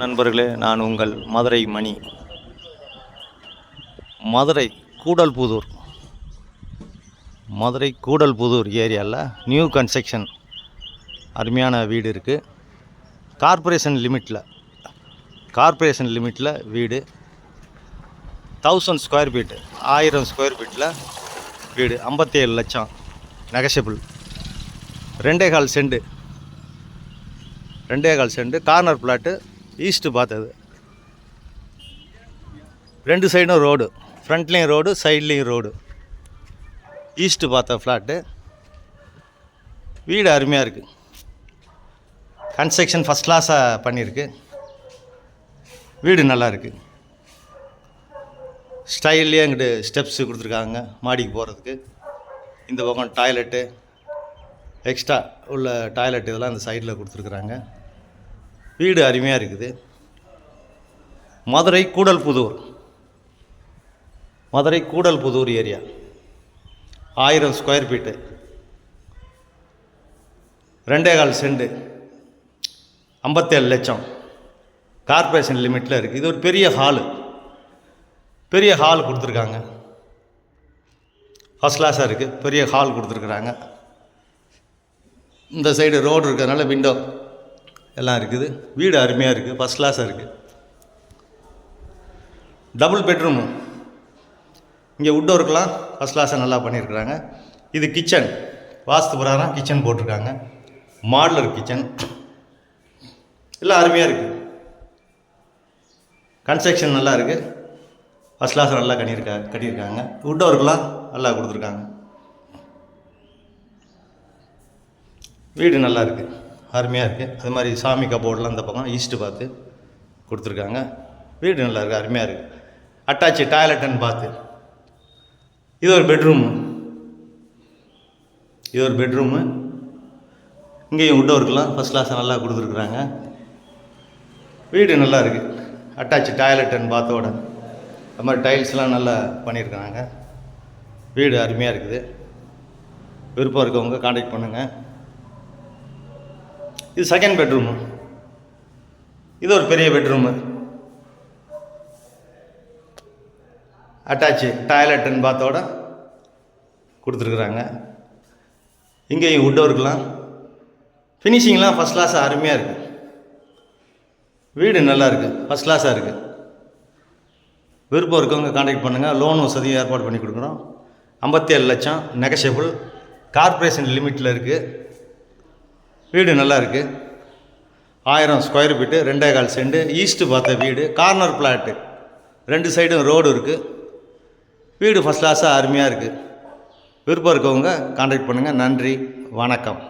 நண்பர்களே, நான் உங்கள் மதுரை மணி. மதுரை கூடல்புதூர் ஏரியாவில் நியூ கன்ஸ்ட்ரக்ஷன் அருமையான வீடு இருக்குது. கார்ப்பரேஷன் லிமிட்டில் வீடு 1000 ஸ்கொயர் ஃபீட்டு 1000 ஸ்கொயர் ஃபீட்டில் வீடு 57 லட்சம் negotiable. 2.25 cent corner plot, east பார்த்தது. 2 சைடும் ரோடு, ஃப்ரண்ட்லேயும் ரோடு, சைட்லேயும் ரோடு. ஈஸ்ட்டு பார்த்த ஃப்ளாட்டு. வீடு அருமையாக இருக்குது. கன்ஸ்ட்ரக்ஷன் ஃபஸ்ட் கிளாஸாக பண்ணியிருக்கு. வீடு நல்லா இருக்குது. ஸ்டைல்லையே அங்கிட்டு ஸ்டெப்ஸு கொடுத்துருக்காங்க மாடிக்கு போகிறதுக்கு. இந்த பக்கம் டாய்லெட்டு, எக்ஸ்ட்ரா உள்ள டாய்லெட் இதெல்லாம் அந்த சைடில் கொடுத்துருக்குறாங்க. வீடு அருமையாக இருக்குது. Madurai Koodalputhur area 1000 square feet 2.25 cent 57 லட்சம் கார்ப்பரேஷன் லிமிட்டில் இருக்குது. இது ஒரு பெரிய ஹால் கொடுத்துருக்காங்க. ஃபஸ்ட் கிளாஸாக இருக்குது. பெரிய ஹால் கொடுத்துருக்குறாங்க. இந்த சைடு ரோடு இருக்கிறதுனால விண்டோ எல்லாம் இருக்குது. வீடு அருமையாக இருக்குது. ஃபஸ்ட் கிளாஸாக இருக்குது. Double bedroom. இங்கே வுட் ஒர்க்கெலாம் ஃபஸ்ட் கிளாஸாக நல்லா பண்ணியிருக்கிறாங்க. இது கிச்சன், வாஸ்து பிரகாரம் கிச்சன் போட்டிருக்காங்க. மாடுலர் கிச்சன் எல்லாம் அருமையாக இருக்குது. கன்ஸ்ட்ரக்ஷன் நல்லா இருக்குது. ஃபஸ்ட் கிளாஸாக நல்லா கட்டியிருக்காங்க. வுட் ஒர்க்கெலாம் நல்லா கொடுத்துருக்காங்க. வீடு நல்லா இருக்குது, அருமையாக இருக்குது. அது மாதிரி சாமி கபோர்டெலாம் இந்த பக்கம் ஈஸ்ட்டு பார்த்து கொடுத்துருக்காங்க. வீடு நல்லா இருக்குது, அருமையாக இருக்குது. அட்டாச்சு டாய்லெட்டுன்னு பார்த்து. இது ஒரு பெட்ரூமு. இங்கேயும் வுட் ஒர்க்கெலாம் ஃபஸ்ட் கிளாஸாக நல்லா கொடுத்துருக்குறாங்க. வீடு நல்லா இருக்குது. அட்டாச்சு டாய்லெட்டுன்னு பார்த்தோட அது மாதிரி டைல்ஸ்லாம் நல்லா பண்ணியிருக்காங்க. வீடு அருமையாக இருக்குது. விருப்பம் இருக்கவங்க கான்டாக்ட் பண்ணுங்கள். இது செகண்ட் பெட்ரூமு. இது ஒரு பெரிய பெட்ரூமு. அட்டாச்சு டாய்லெட்டுன்னு பார்த்தோட கொடுத்துருக்குறாங்க. இங்கேயும் வுட் ஒர்க்கெலாம் ஃபினிஷிங்லாம் ஃபஸ்ட் கிளாஸாக அருமையாக இருக்குது. வீடு நல்லா இருக்குது, ஃபஸ்ட் கிளாஸாக இருக்குது. விருப்பம் இருக்கவங்க கான்டாக்ட் பண்ணுங்கள். லோன் வசதியும் ஏற்பாடு பண்ணி கொடுக்குறோம். 57 லட்சம் நெகஷியபிள். கார்ப்பரேஷன் லிமிட்டில் இருக்குது. வீடு நல்லா இருக்குது. 1000 ஸ்கொயர் ஃபீட்டு 2.25 சென்ட் ஈஸ்ட்டு பார்த்த வீடு. கார்னர் பிளாட்டு, 2 சைடும் ரோடு இருக்குது. வீடு ஃபஸ்ட் கிளாஸாக அருமையாக இருக்குது. விருப்பம் இருக்கவங்க கான்டாக்ட் பண்ணுங்கள். நன்றி, வணக்கம்.